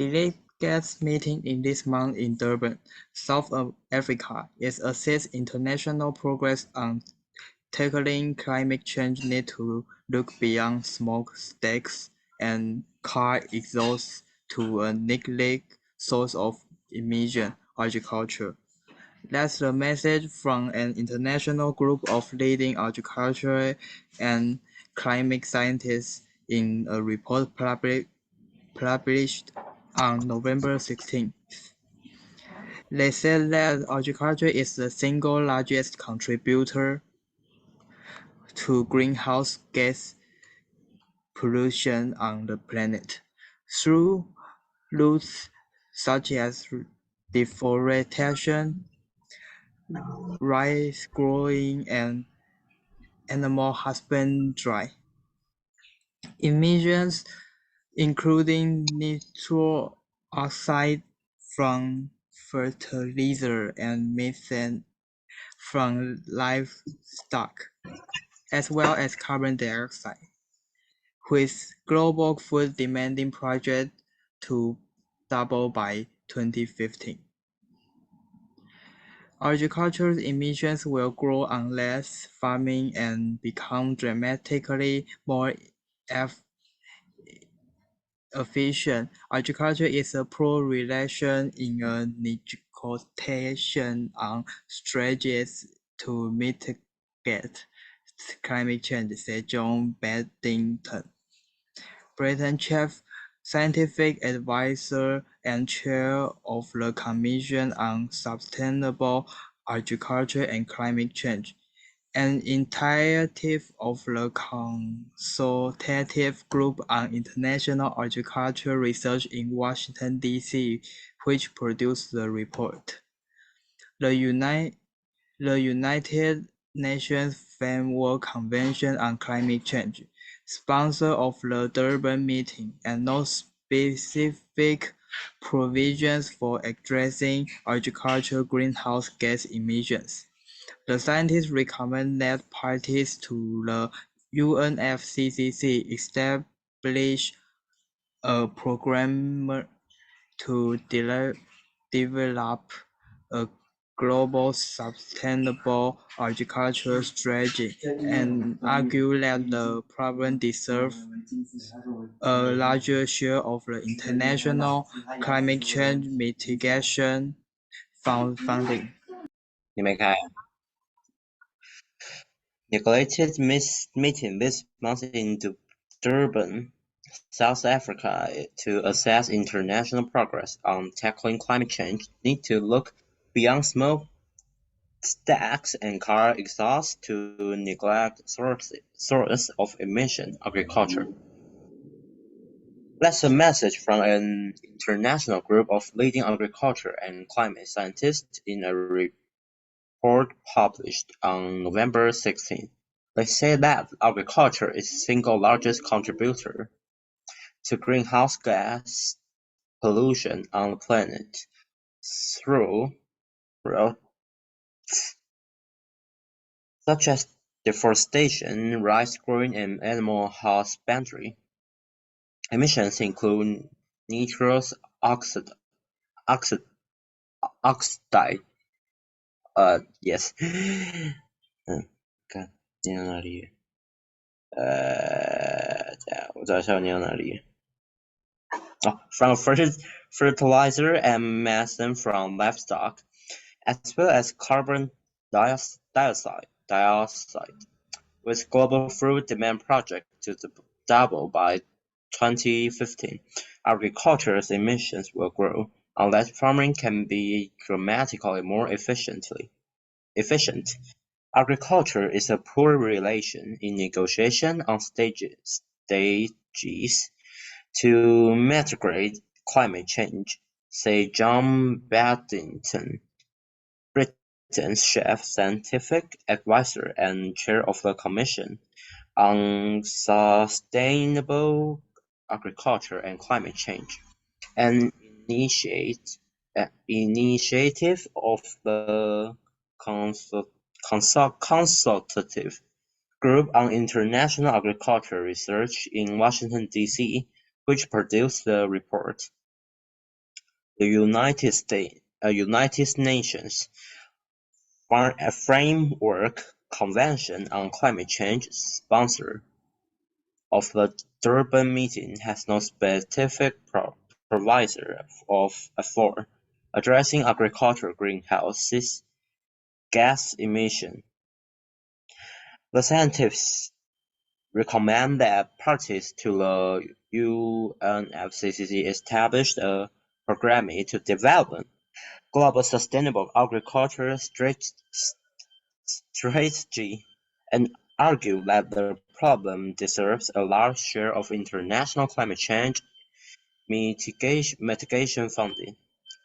Delegates meeting in this month in Durban, South Africa, is assess international progress on tackling climate change need to look beyond smokestacks and car exhaust to a neglected source of emission, agriculture. That's the message from an international group of leading agricultural and climate scientists in a report published on November 16th. They said that agriculture is the single largest contributor to greenhouse gas pollution on the planet. Through routes such as deforestation, rice growing, and animal husbandry. Emissions, including nitrous oxide from fertilizer and methane from livestock, as well as carbon dioxide, with global food demanding project to double by 2050. Agricultural emissions will grow unless farming and become dramatically more efficient. Agriculture is a poor relation in a negotiation on strategies to mitigate climate change, said John Beddington, Britain chief scientific advisor and chair of the Commission on Sustainable Agriculture and Climate Change, an initiative of the Consultative Group on International Agricultural Research in Washington, D.C., which produced the report. The United Nations Framework Convention on Climate Change, sponsor of the Durban meeting, and no specific provisions for addressing agricultural greenhouse gas emissions. The scientists recommend that parties to the UNFCCC establish a program to develop a global sustainable agricultural strategy and argue that the problem deserves a larger share of the international climate change mitigation funding. 你没开啊？ Neglected meeting this month in Durban, South Africa, to assess international progress on tackling climate change need to look beyond smokestacks and car exhaust to neglect sources of emission, agriculture. That's a message from an international group of leading agriculture and climate scientists in a report published on November 16. They say that agriculture is the single largest contributor to greenhouse gas pollution on the planet through routes such as deforestation, rice growing, and animal husbandry. Emissions include nitrous oxide. Yes. 看念到哪里？我找一下我念到哪里。From fertilizer and methane from livestock, as well as carbon dioxide, with global food demand project to double by 2015, agriculture's emissions will grow unless farming can be dramatically more efficient. Agriculture is a poor relation in negotiation on stages to mitigate climate change, say John Beddington, Britain's chief scientific advisor and chair of the Commission on Sustainable Agriculture and Climate Change, an initiative of the Consultative Group on International Agricultural Research in Washington, D.C., which produced the report. the United Nations Framework Convention on Climate Change, sponsor of the Durban meeting, has no specific proviso for addressing agricultural greenhouse gas emission. The scientists recommend that parties to the UNFCCC establish a program to develop global sustainable agriculture strategy and argue that the problem deserves a large share of international climate change mitigation funding.